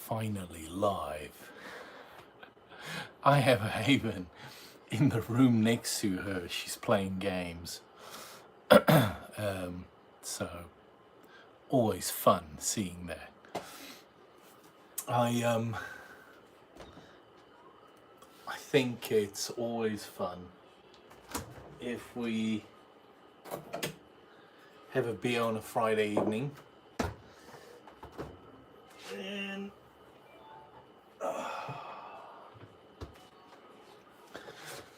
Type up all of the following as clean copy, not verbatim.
finally live. I have Haven in the room next to her. She's playing games. So always fun seeing that. I think it's always fun if we have a beer on a Friday evening and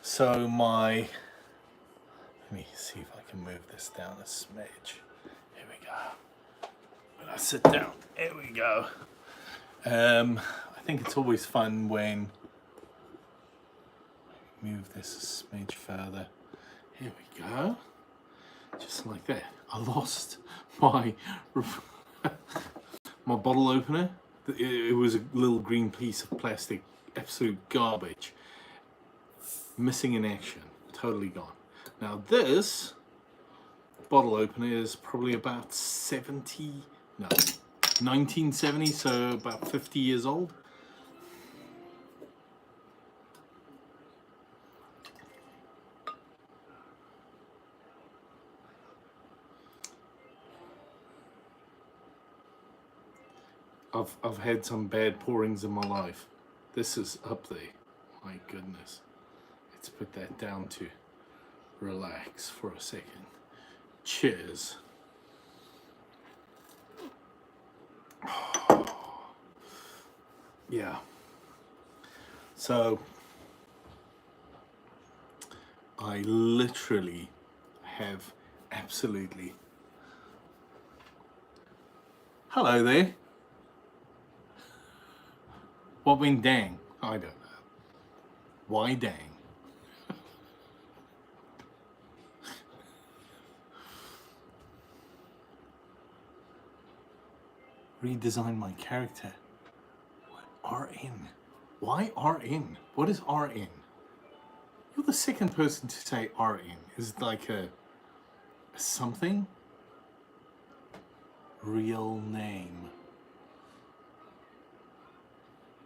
so let me see if I can move this down a smidge. Here we go. When I sit down, here we go. I think it's always fun when move this a smidge further. Here we go. Just like that. I lost my my bottle opener. It was a little green piece of plastic, absolute garbage. Missing in action, totally gone. Now this bottle opener is probably about 1970, so about 50 years old. I've had some bad pourings in my life. This is up there. My goodness. Let's put that down to relax for a second. Cheers. Yeah. So I literally have absolutely. Hello there. What went dang? I don't know. Why dang? Redesign my character. What? RN? Why RN? What is RN? You're the second person to say RN. Is it like a something? Real name.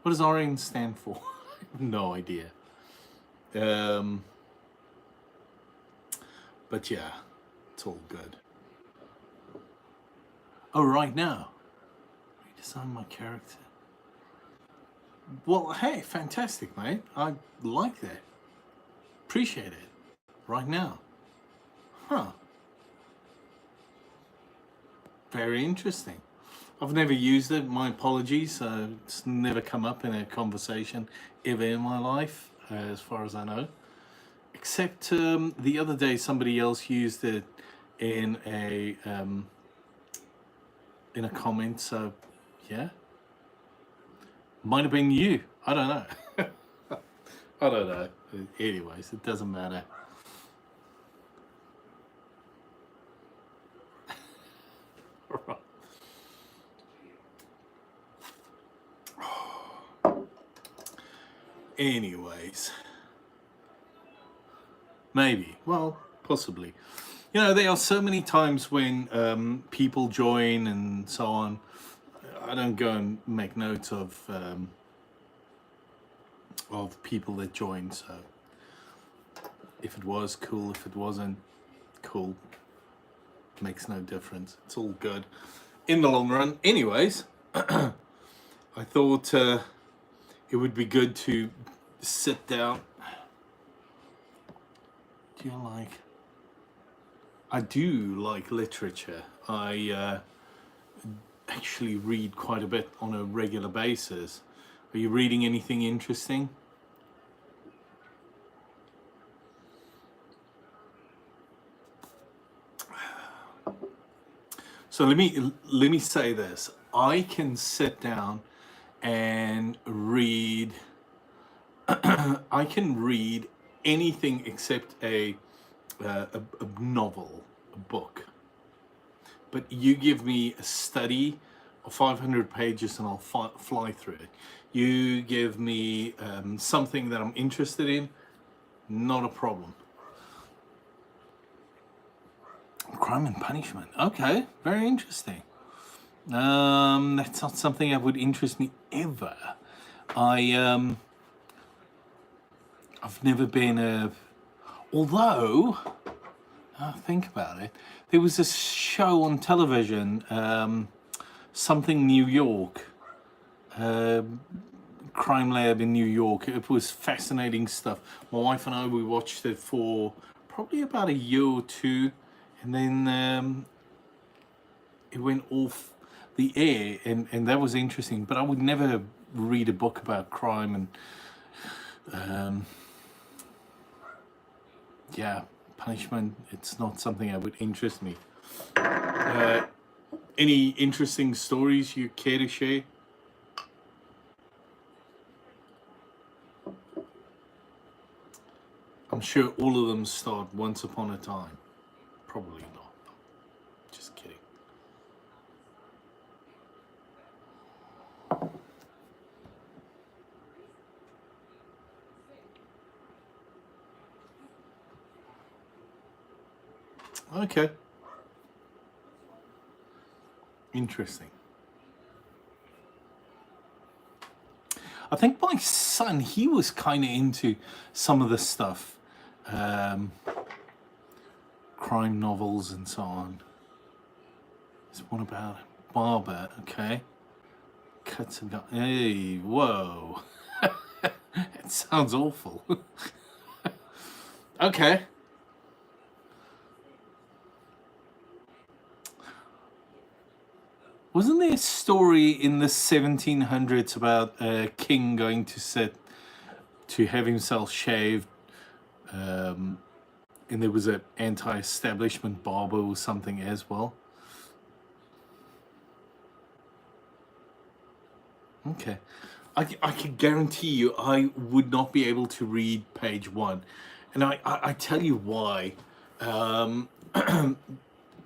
What does RN stand for? I have no idea. But yeah, it's all good. Oh, right now. Redesign my character. Well, hey, fantastic, mate. I like that. Appreciate it. Right now. Huh. Very interesting. I've never used it. My apologies. It's never come up in a conversation ever in my life, as far as I know. Except the other day, somebody else used it in a comment. So, yeah, might have been you. I don't know. I don't know. Anyways, it doesn't matter. Right. Anyways, maybe, well, possibly. You know, there are so many times when people join and so on. I don't go and make notes of people that join. So if it was cool, if it wasn't cool, makes no difference. It's all good in the long run. Anyways, I thought it would be good to sit down. Do you like? I do like literature. I actually read quite a bit on a regular basis. Are you reading anything interesting? So let me say this. I can sit down and read. I can read anything except a novel, a book. But you give me a study of 500 pages and I'll fly through it. You give me something that I'm interested in, not a problem. Crime and Punishment. Okay, very interesting. That's not something that would interest me ever. I I've never been a. Although, think about it, there was a show on television, something New York, crime lab in New York. It was fascinating stuff. My wife and I, we watched it for probably about a year or two, and then it went off the air, and that was interesting. But I would never read a book about crime, and yeah, punishment. It's not something that would interest me. Any interesting stories you care to share? I'm sure all of them start once upon a time. Probably not. Just kidding. Okay. Interesting. I think my son, he was kind of into some of the stuff, um, crime novels and so on. There's one about a barber, okay? Cuts a guy. Hey, whoa. It sounds awful. Okay. Wasn't there a story in the 1700s about a king going to sit to have himself shaved, and there was an anti-establishment barber or something as well? Okay. I can guarantee you I would not be able to read page one. And I tell you why. Um,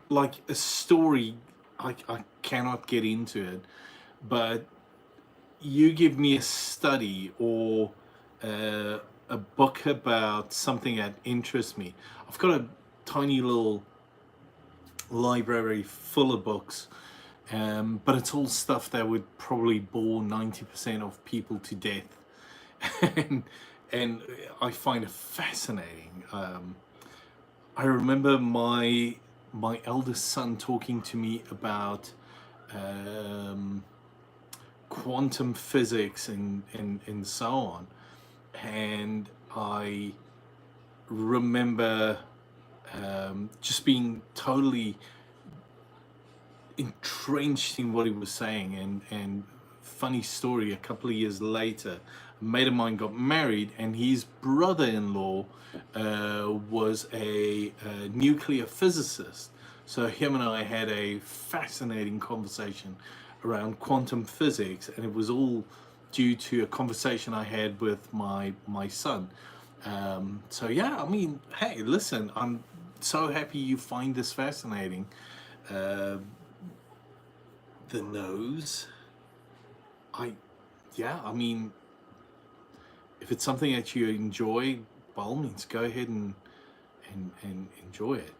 like a story, I cannot get into it. But you give me a study or a book about something that interests me. I've got a tiny little library full of books, but it's all stuff that would probably bore 90% of people to death. and, and I find it fascinating. I remember my eldest son talking to me about um, quantum physics and so on. And I remember just being totally entrenched in what he was saying. And funny story, a couple of years later, a mate of mine got married, and his brother-in-law was a nuclear physicist. So him and I had a fascinating conversation around quantum physics, and it was all due to a conversation I had with my son. So yeah, I mean, hey, listen, I'm so happy you find this fascinating. Uh, the nose, I, yeah, I mean, if it's something that you enjoy, by all means, go ahead and enjoy it.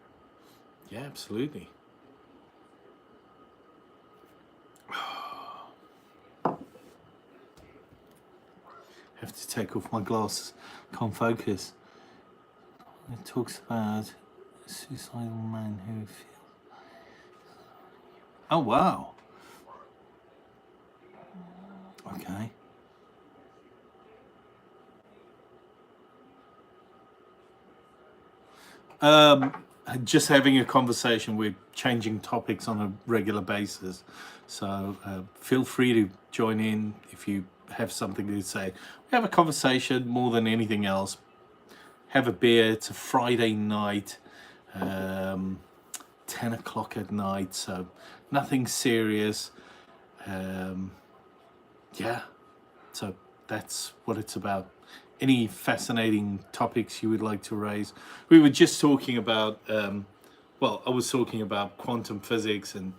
Yeah, absolutely. Have to take off my glasses. Can't focus. It talks about a suicidal man who feels. Oh wow. Okay. Um, just having a conversation. We're changing topics on a regular basis, so feel free to join in if you have something to say. We have a conversation more than anything else. Have a beer. It's a Friday night, 10 o'clock at night, so nothing serious. Yeah, so that's what it's about. Any fascinating topics you would like to raise? We were just talking about, well, I was talking about quantum physics, and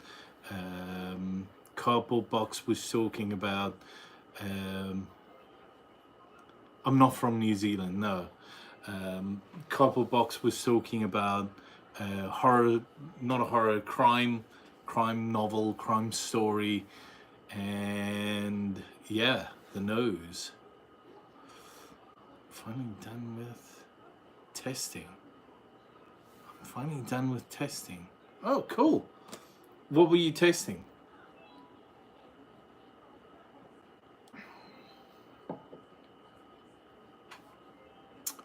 Cardboard Box was talking about. I'm not from New Zealand, no. Cardboard Box was talking about horror, not a horror, crime crime novel, crime story, and yeah, The Nose. Finally done with testing. I'm finally done with testing. Oh, cool. What were you testing?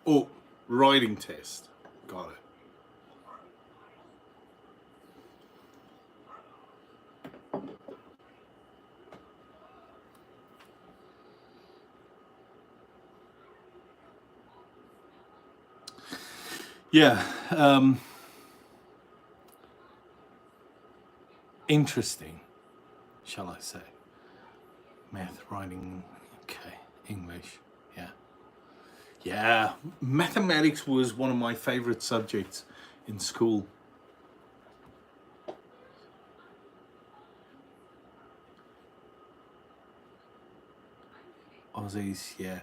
Oh, writing test. Got it. Yeah. Interesting, shall I say. Math, writing, okay. English, yeah. Yeah, mathematics was one of my favorite subjects in school. Aussies, yeah.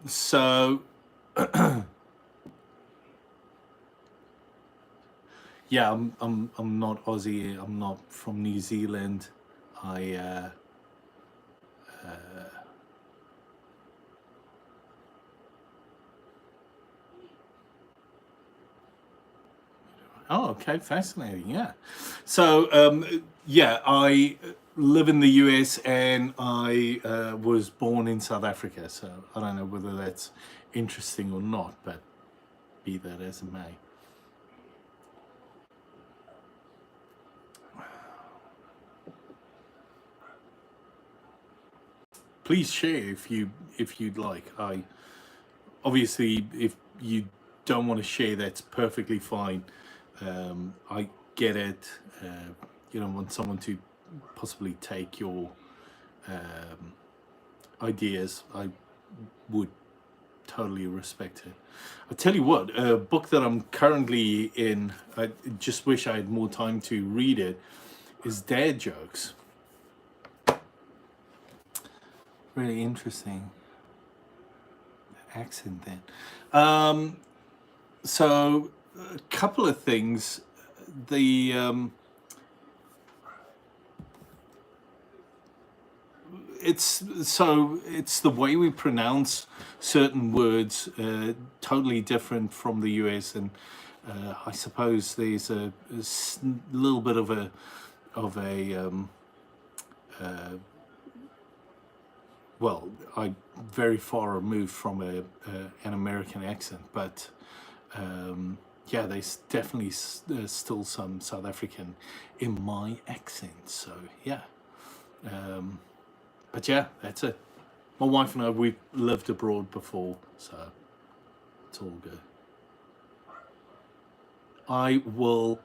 So yeah, I'm not Aussie. I'm not from New Zealand. I oh, okay, fascinating. Yeah. So yeah, I live in the US and I was born in South Africa. So I don't know whether that's interesting or not, but be that as it may. Please share if you'd like. I obviously, if you don't want to share, that's perfectly fine. I get it. You don't want someone to possibly take your ideas. I would totally respect it. I tell you what, a book that I'm currently in, I just wish I had more time to read it, is Dad Jokes. Really interesting accent then. So, a couple of things. The it's the way we pronounce certain words, totally different from the US, and I suppose there's a little bit of a well, I'm very far removed from an American accent, but yeah, there's definitely still some South African in my accent. So yeah, but yeah, that's it. My wife and I, we've lived abroad before, so it's all good. I will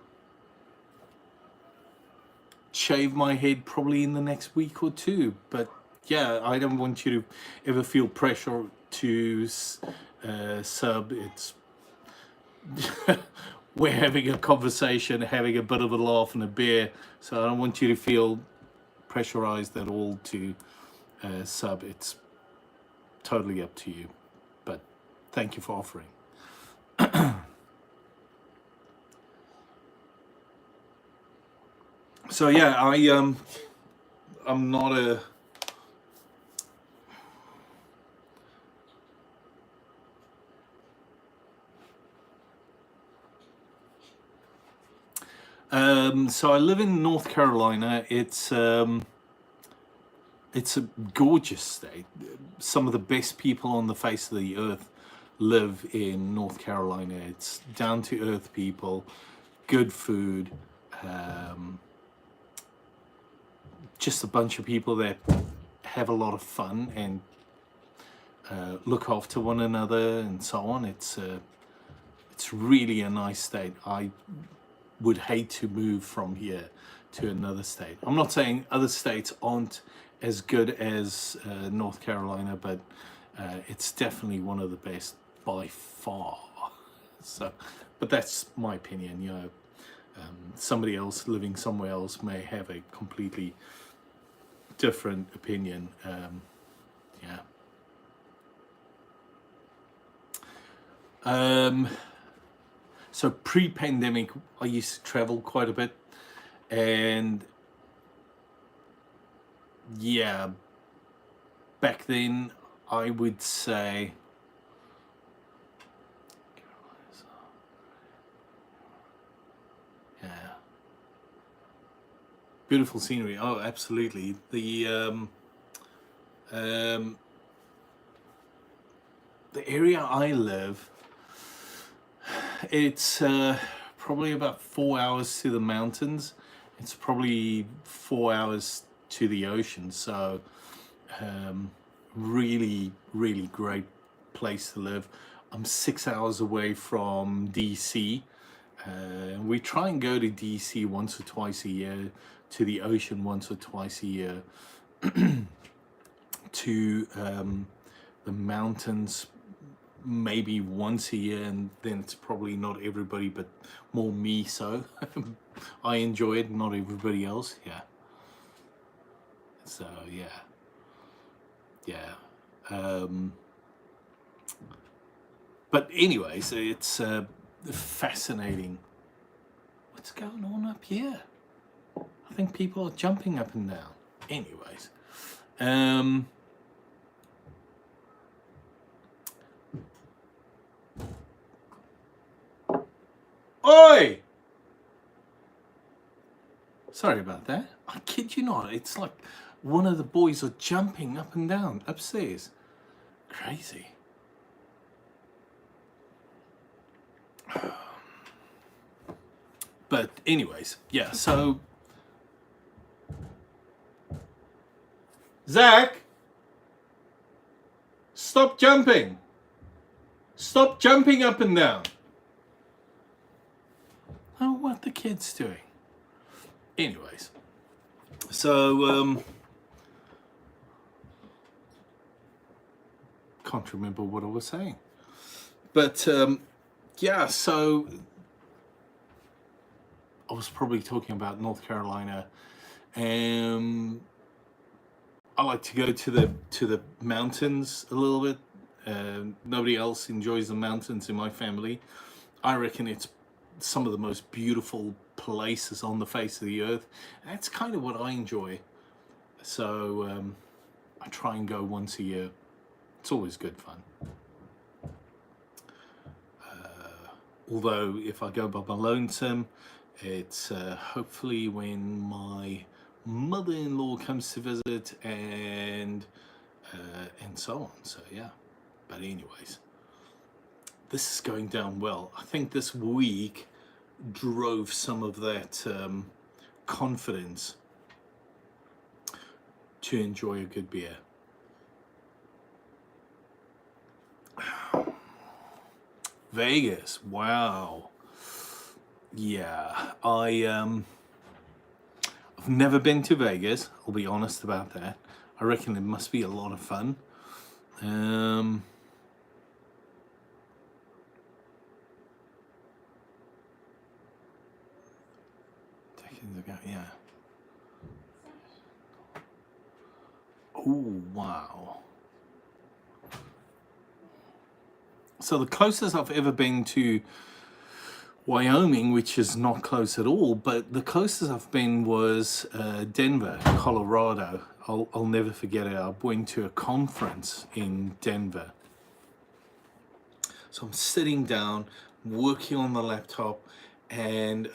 shave my head probably in the next week or two, but yeah, I don't want you to ever feel pressure to sub. It's we're having a conversation, having a bit of a laugh and a beer, so I don't want you to feel pressurized at all to sub. It's totally up to you, but thank you for offering. So yeah, I'm not a so I live in North Carolina. It's a gorgeous state. Some of the best people on the face of the earth live in North Carolina. It's down to earth people, good food, just a bunch of people that have a lot of fun and look after one another and so on. It's really a nice state. I would hate to move from here to another state. I'm not saying other states aren't as good as North Carolina, but it's definitely one of the best by far. So, but that's my opinion. You know, somebody else living somewhere else may have a completely different opinion. Yeah. So pre-pandemic, I used to travel quite a bit. And yeah, back then I would say, yeah, beautiful scenery. Oh, absolutely. Um, the area I live, it's probably about 4 hours to the mountains. It's probably 4 hours to the ocean. So um, really, really great place to live. I'm 6 hours away from DC. We try and go to DC once or twice a year, to the ocean once or twice a year, to the mountains maybe once a year, and then it's probably not everybody, but more me. So I enjoy it, not everybody else. Yeah. So yeah. But anyways, it's fascinating. What's going on up here? I think people are jumping up and down. Anyways, oi! Sorry about that. I kid you not. It's like one of the boys are jumping up and down upstairs. Crazy. But anyways, yeah, so Zach, stop jumping. Stop jumping up and down. Oh, what the kid's doing. Anyways, so can't remember what I was saying. But yeah, so I was probably talking about North Carolina. I like to go to the mountains a little bit. Nobody else enjoys the mountains in my family. I reckon it's some of the most beautiful places on the face of the earth. That's kind of what I enjoy. So I try and go once a year. It's always good fun. Although if I go by my lonesome, it's hopefully when my mother-in-law comes to visit, and so on. So yeah, but anyways, this is going down well. I think this week drove some of that confidence to enjoy a good beer. Vegas, wow. Yeah, I've never been to Vegas. I'll be honest about that. I reckon it must be a lot of fun. Decades ago, yeah. Oh, wow. So the closest I've ever been to Wyoming, which is not close at all, but the closest I've been was Denver, Colorado. I'll never forget it. I went to a conference in Denver. So I'm sitting down, working on the laptop, and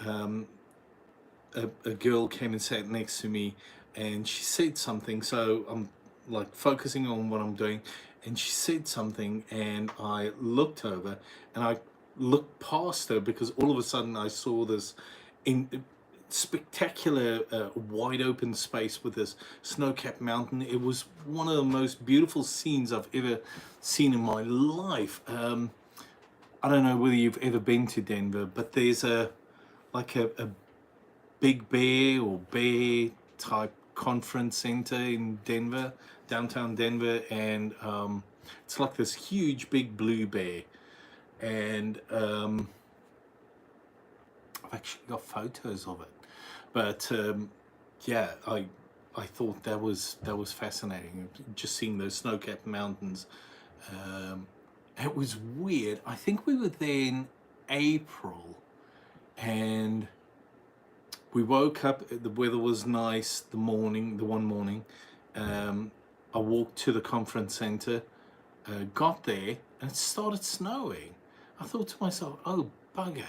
a girl came and sat next to me, and she said something. So I'm like focusing on what I'm doing, and she said something, and I looked over, and I looked past her because all of a sudden I saw this spectacular wide open space with this snow-capped mountain. It was one of the most beautiful scenes I've ever seen in my life. I don't know whether you've ever been to Denver, but there's a Big Bear or Bear type conference center in Denver, downtown Denver, and it's like this huge big blue bear. And I've actually got photos of it. But yeah, I thought that was fascinating. Just seeing those snow-capped mountains. It was weird. I think we were there in April, and We woke up, the weather was nice the one morning. I walked to the conference center, got there, and it started snowing. I thought to myself, oh, bugger,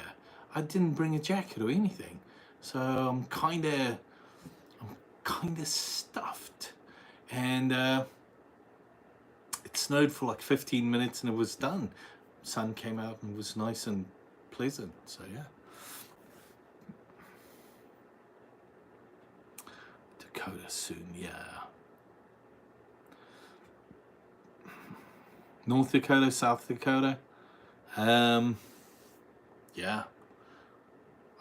I didn't bring a jacket or anything. So I'm kind of stuffed. And it snowed for like 15 minutes and it was done. Sun came out and it was nice and pleasant. So yeah. Dakota soon, yeah. North Dakota, South Dakota. Yeah.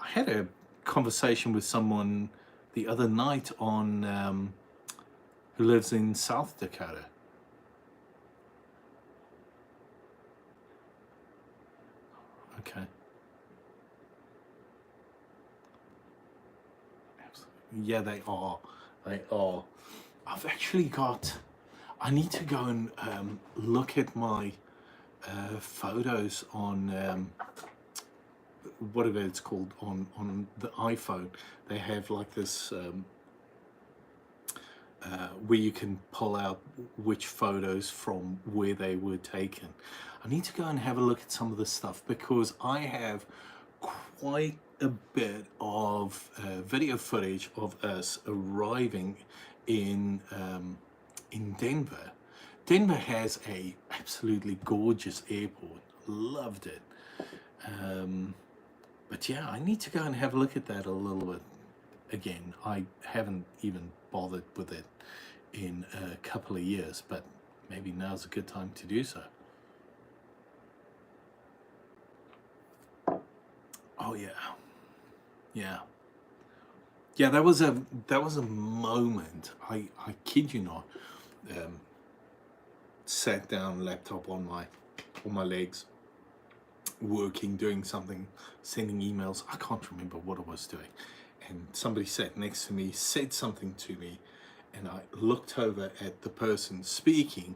I had a conversation with someone the other night on who lives in South Dakota. Okay. Yeah, they are. They are. I've actually got. I need to go and look at my photos on whatever it's called on the iPhone. They have like this where you can pull out which photos from where they were taken. I need to go and have a look at some of this stuff because I have quite a bit of video footage of us arriving in Denver. Denver has a absolutely gorgeous airport. Loved it. But yeah, I need to go and have a look at that a little bit again. I haven't even bothered with it in a couple of years, but maybe now's a good time to do so. Oh yeah, yeah, yeah. That was a moment. I kid you not. Sat down, laptop on my legs, working, doing something, sending emails. I can't remember what I was doing. And somebody sat next to me, said something to me, and I looked over at the person speaking,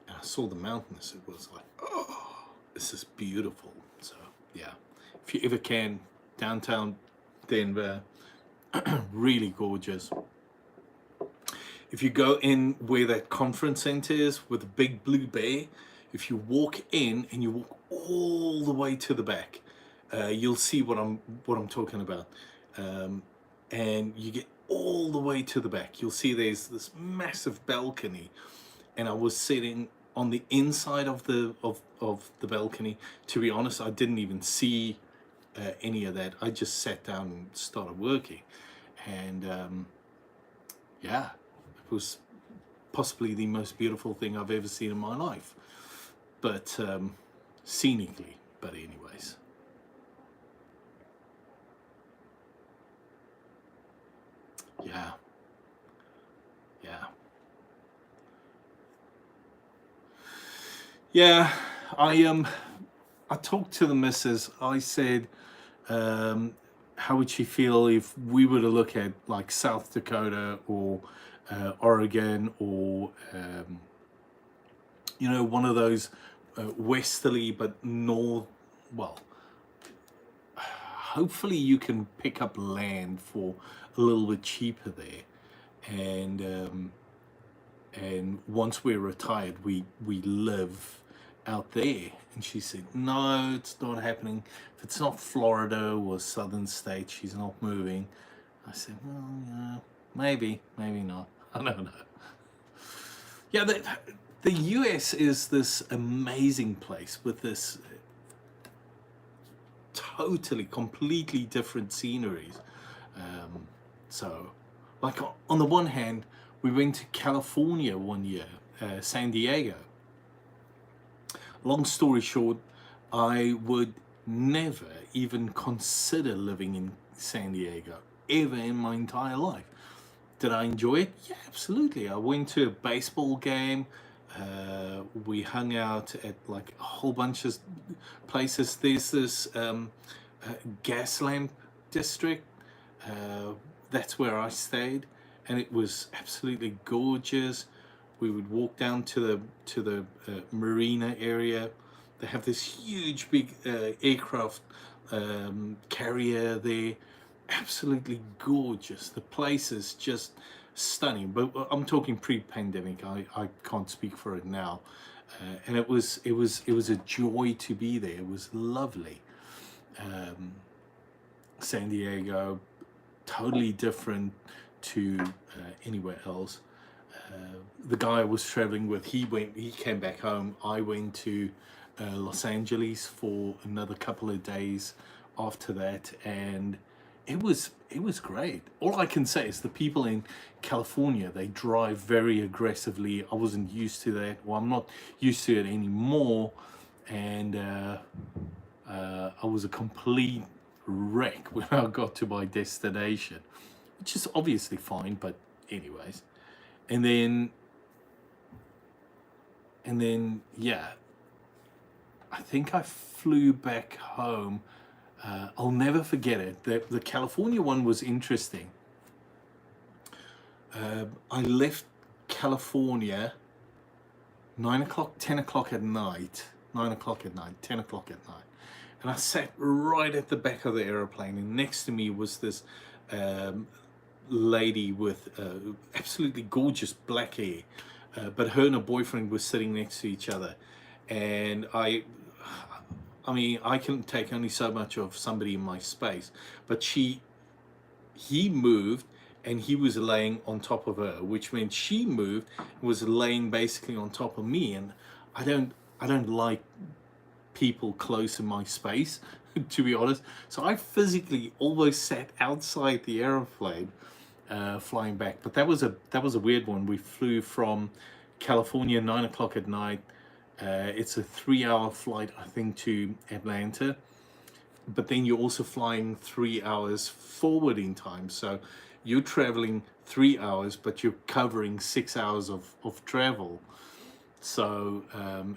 and I saw the mountains. It was like, oh, this is beautiful. So yeah, if you ever can, downtown Denver, really gorgeous. If you go in where that conference center is with the big blue bear, if you walk in and you walk all the way to the back, you'll see what I'm talking about. And you get all the way to the back. You'll see there's this massive balcony, and I was sitting on the inside of the balcony. To be honest, I didn't even see any of that. I just sat down and started working, and yeah, it was possibly the most beautiful thing I've ever seen in my life, but scenically. But anyways, yeah, yeah, yeah. I talked to the missus. I said, how would she feel if we were to look at like South Dakota or Oregon or one of those westerly but north. Well, hopefully you can pick up land for a little bit cheaper there, and once we're retired, we live out there. And she said, no, it's not happening. If it's not Florida or southern states, she's not moving. I said, well, yeah, maybe not. I don't know. Yeah, the US is this amazing place with this totally, completely different sceneries. So, like on the one hand, we went to California one year, San Diego. Long story short, I would never even consider living in San Diego ever in my entire life. Did I enjoy it? Yeah, absolutely. I went to a baseball game. We hung out at like a whole bunch of places. There's this gas lamp district. That's where I stayed, and it was absolutely gorgeous. We would walk down to the marina area. They have this huge big aircraft carrier there. absolutely gorgeous. The place is just stunning. But I'm talking pre-pandemic. I can't speak for it now. And it was a joy to be there. It was lovely. San Diego, totally different to anywhere else. The guy I was traveling with, he came back home. I went to Los Angeles for another couple of days after that, and it was great. All I can say is the people in California, they drive very aggressively. I wasn't used to that. Well, I'm not used to it anymore, and I was a complete wreck when I got to my destination, which is obviously fine, but anyways. And then yeah, I think I flew back home. I'll never forget it. The California one was interesting. I left California 9 o'clock, 10 o'clock at night, 9 o'clock at night, 10 o'clock at night, and I sat right at the back of the aeroplane, and next to me was this um, lady with absolutely gorgeous black hair, but her and her boyfriend were sitting next to each other, and I mean, I can take only so much of somebody in my space, but he moved and he was laying on top of her, which meant she moved and was laying basically on top of me, and I don't like people close in my space, to be honest. So I physically almost sat outside the aeroplane, flying back. But that was a weird one. We flew from California 9 o'clock at night. It's a 3-hour flight, I think, to Atlanta. But then you're also flying 3 hours forward in time. So you're traveling 3 hours, but you're covering 6 hours of travel. So,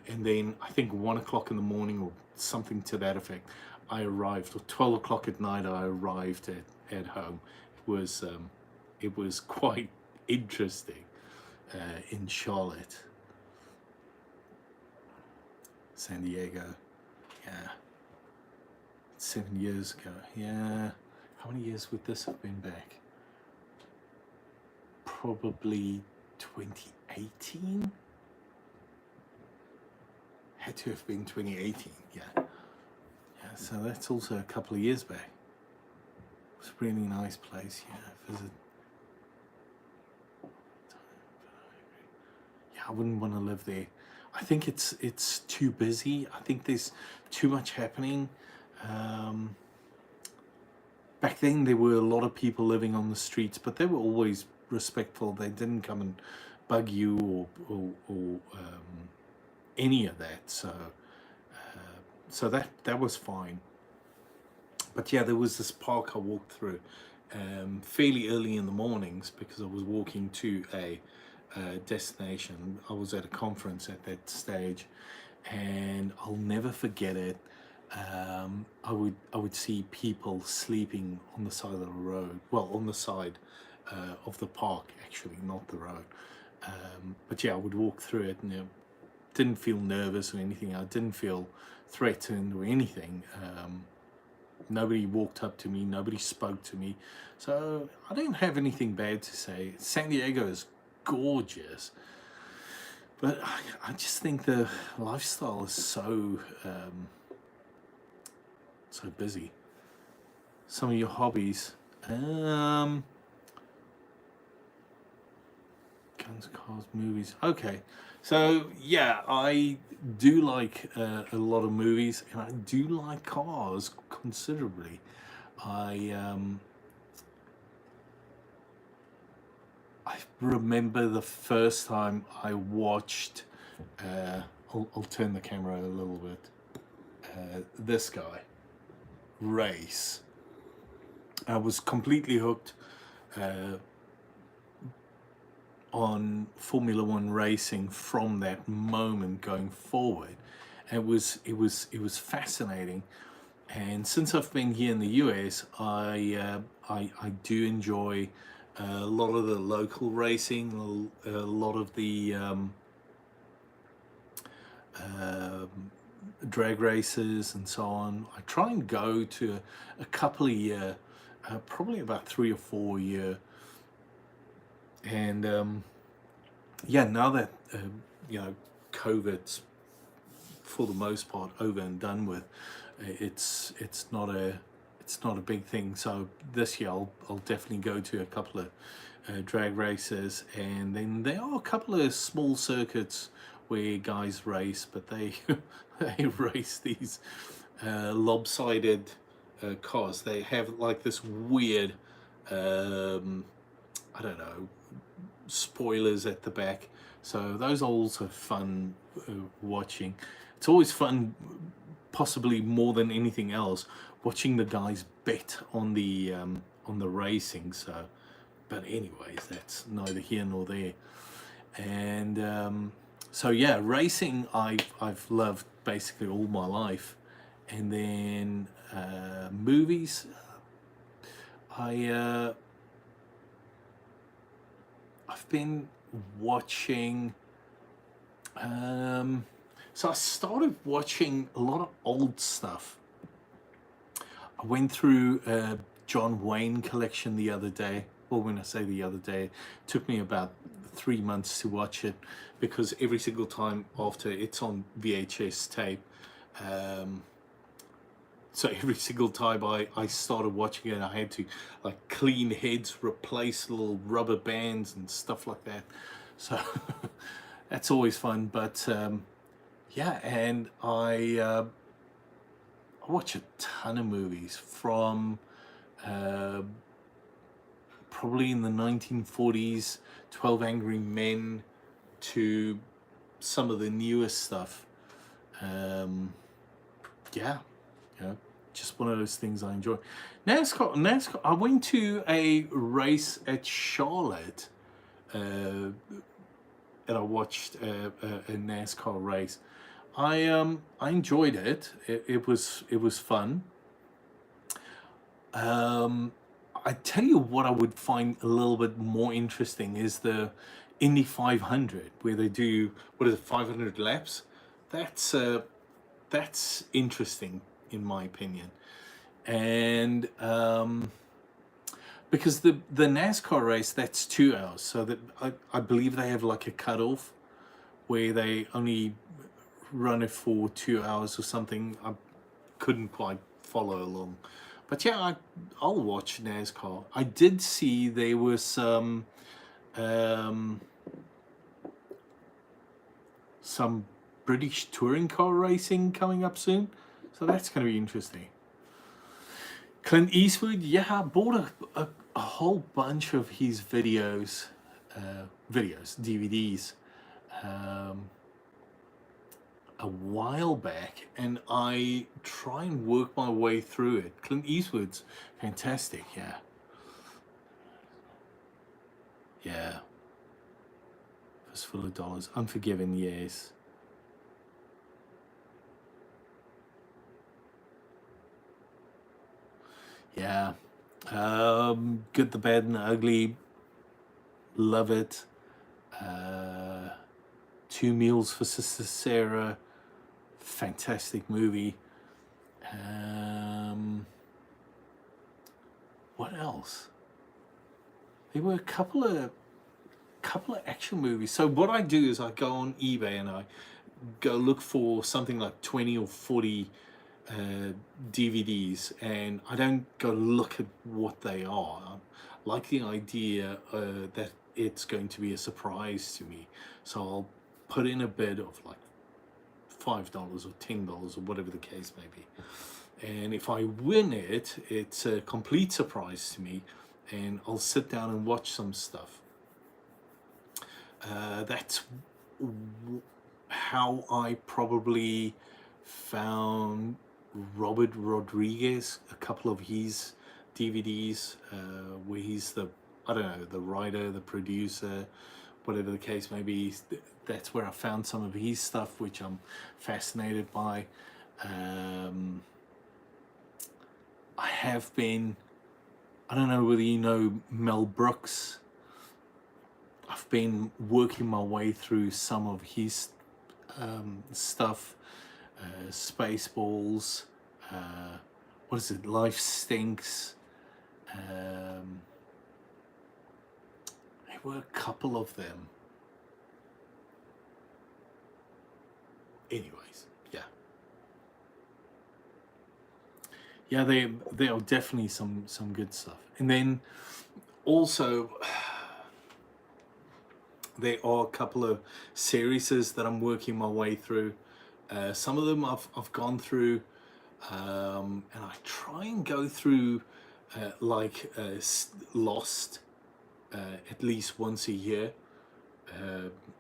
and then I think 1 o'clock in the morning or something to that effect, I arrived, or 12 o'clock at night, I arrived at home. It was quite interesting in Charlotte, San Diego. Yeah, 7 years ago. Yeah, how many years would this have been back? Probably 2018. Had to have been 2018. Yeah. Yeah, so that's also a couple of years back. It's a really nice place. Yeah, visit. Yeah, I wouldn't want to live there. I think it's too busy. I think there's too much happening. Um, Back then, there were a lot of people living on the streets, but they were always respectful. They didn't come and bug you or any of that. So that was fine. But yeah, there was this park I walked through fairly early in the mornings because I was walking to a destination. I was at a conference at that stage, and I'll never forget it. I would see people sleeping on the side of the road. Well, on the side of the park, actually, not the road. But yeah, I would walk through it, and didn't feel nervous or anything. I didn't feel threatened or anything. Nobody walked up to me. Nobody spoke to me. So I don't have anything bad to say. San Diego is gorgeous, but I just think the lifestyle is so busy. Some of your hobbies, guns, cars, movies. Okay, so yeah, I do like a lot of movies, and I do like cars considerably. I I remember the first time I watched. I'll turn the camera a little bit. This guy race. I was completely hooked on Formula One racing from that moment going forward. And it was fascinating. And since I've been here in the US, I do enjoy a lot of the local racing, a lot of the drag races and so on. I try and go to a couple a year probably about 3 or 4 a year. And yeah, now that you know, COVID's for the most part over and done with, it's not a big thing. So this year I'll definitely go to a couple of drag races, and then there are a couple of small circuits where guys race, but they they race these lopsided cars. They have like this weird I don't know, spoilers at the back. So those are also fun watching. It's always fun, possibly more than anything else, watching the guys bet on the racing. So, but anyways, that's neither here nor there. And so yeah, racing I've loved basically all my life. And then movies, I've been watching. So I started watching a lot of old stuff. I went through a John Wayne collection the other day. Well, when I say the other day, it took me about 3 months to watch it, because every single time after it's on VHS tape, so every single time I started watching it, I had to like clean heads, replace little rubber bands and stuff like that. So that's always fun. But yeah, and I watch a ton of movies from probably in the 1940s, 12 Angry Men, to some of the newest stuff. Yeah, you know, just one of those things I enjoy. NASCAR. I went to a race at Charlotte, and I watched a NASCAR race. I enjoyed it. It was fun. I tell you what, I would find a little bit more interesting is the Indy 500, where they do, what is it, 500 laps. That's interesting in my opinion. And because the NASCAR race, that's 2 hours, so that I believe they have like a cutoff where they only run it for 2 hours or something. I couldn't quite follow along, but yeah, I'll watch NASCAR. I did see there was some British touring car racing coming up soon, so that's going to be interesting. Clint Eastwood, yeah, I bought a whole bunch of his DVDs, a while back, and I try and work my way through it. Clint Eastwood's fantastic, yeah. Yeah. Fistful of Dollars. Unforgiven, yes. Yeah. Good, the Bad, and the Ugly. Love it. Two Meals for Sister Sarah. Fantastic movie. What else? There were a couple of action movies. So what I do is I go on eBay and I go look for something like 20 or 40 DVDs, and I don't go look at what they are. I like the idea that it's going to be a surprise to me, so I'll put in a bid of like $5 or $10 or whatever the case may be, and if I win it, it's a complete surprise to me, and I'll sit down and watch some stuff. That's how I probably found Robert Rodriguez, a couple of his DVDs, where he's the, I don't know, the writer, the producer, whatever the case may be. That's where I found some of his stuff, which I'm fascinated by. I have been, I don't know whether you know Mel Brooks. I've been working my way through some of his stuff, Spaceballs, what is it, Life Stinks, Um, there were a couple of them. Anyways, yeah. Yeah, there are definitely some good stuff. And then also there are a couple of series that I'm working my way through. Some of them I've gone through, and I try and go through Lost at least once a year.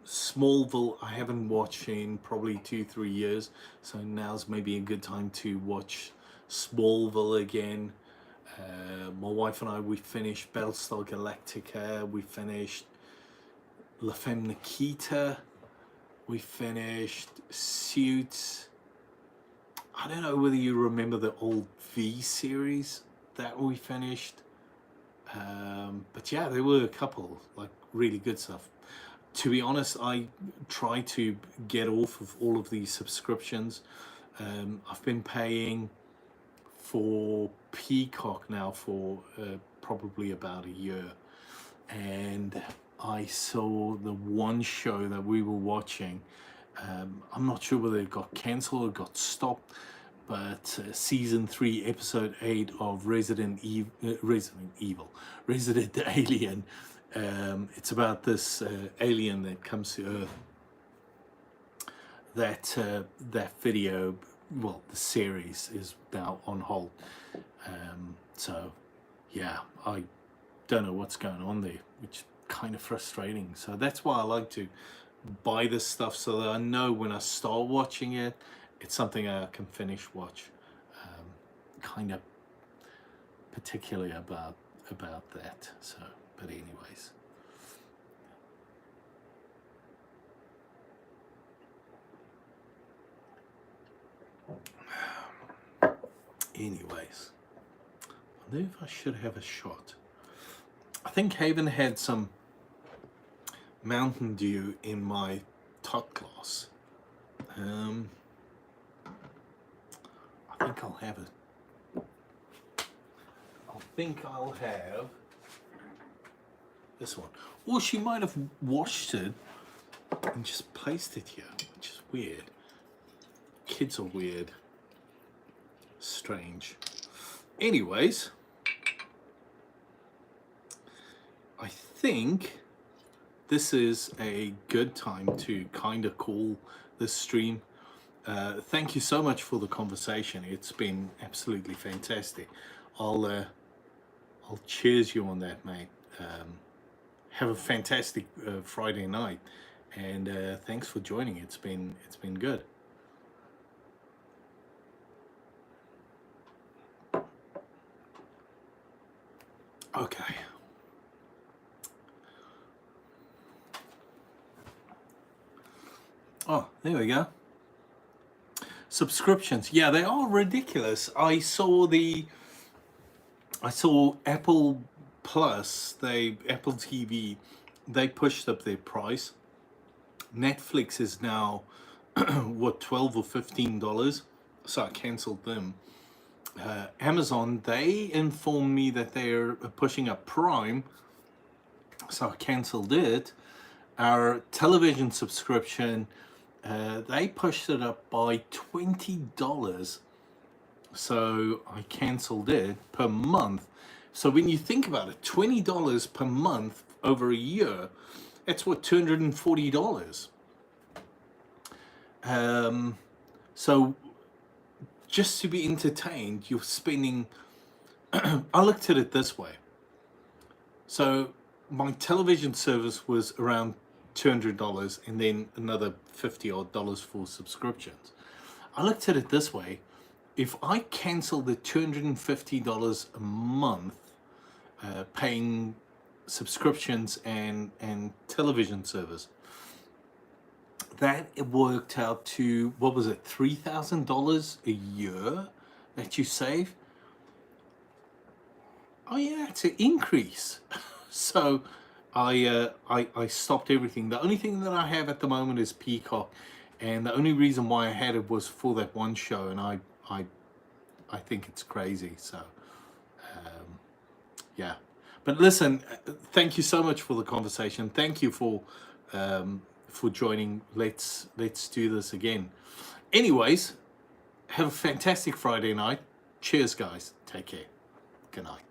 Smallville I haven't watched in probably 2-3 years, so now's maybe a good time to watch Smallville again. My wife and I, we finished Battlestar Galactica, we finished La Femme Nikita, we finished Suits. I don't know whether you remember the old V series that we finished. But yeah, there were a couple like really good stuff. To be honest, I try to get off of all of these subscriptions. I've been paying for Peacock now for probably about a year, and I saw the one show that we were watching. I'm not sure whether it got cancelled or got stopped, but season 3, episode 8 of Resident Alien. It's about this alien that comes to Earth. That video, well, the series is now on hold. So yeah, I don't know what's going on there, which is kind of frustrating. So that's why I like to buy this stuff, so that I know when I start watching it, it's something I can finish watch. Kind of particularly about that. So, but anyways. Anyways, I wonder if I should have a shot. I think Haven had some Mountain Dew in my top glass. I think I'll have it. I think I'll have this one. Or she might have washed it and just placed it here, which is weird. Kids are weird. Strange. Anyways, I think this is a good time to kind of call this stream. Thank you so much for the conversation. It's been absolutely fantastic. I'll cheers you on that, mate. Have a fantastic Friday night, and thanks for joining. It's been good. Okay. Oh, there we go. Subscriptions. Yeah, they are ridiculous. I saw Apple Plus, Apple TV, they pushed up their price. Netflix is now what, $12 or $15, so I cancelled them. Amazon, they informed me that they're pushing up Prime, so I cancelled it. Our television subscription, they pushed it up by $20, so I cancelled it per month. So when you think about it, $20 per month over a year, that's what, $240. So just to be entertained, you're spending. I looked at it this way. So my television service was around $200, and then another $50 for subscriptions. I looked at it this way: if I cancel the $250 a month, paying subscriptions and television service, that it worked out to, what was it, $3,000 a year that you save. Oh yeah, it's an increase. So I stopped everything. The only thing that I have at the moment is Peacock, and the only reason why I had it was for that one show, and I think it's crazy. So Yeah. But listen, thank you so much for the conversation. Thank you for joining. Let's do this again. Anyways, have a fantastic Friday night. Cheers, guys. Take care. Good night.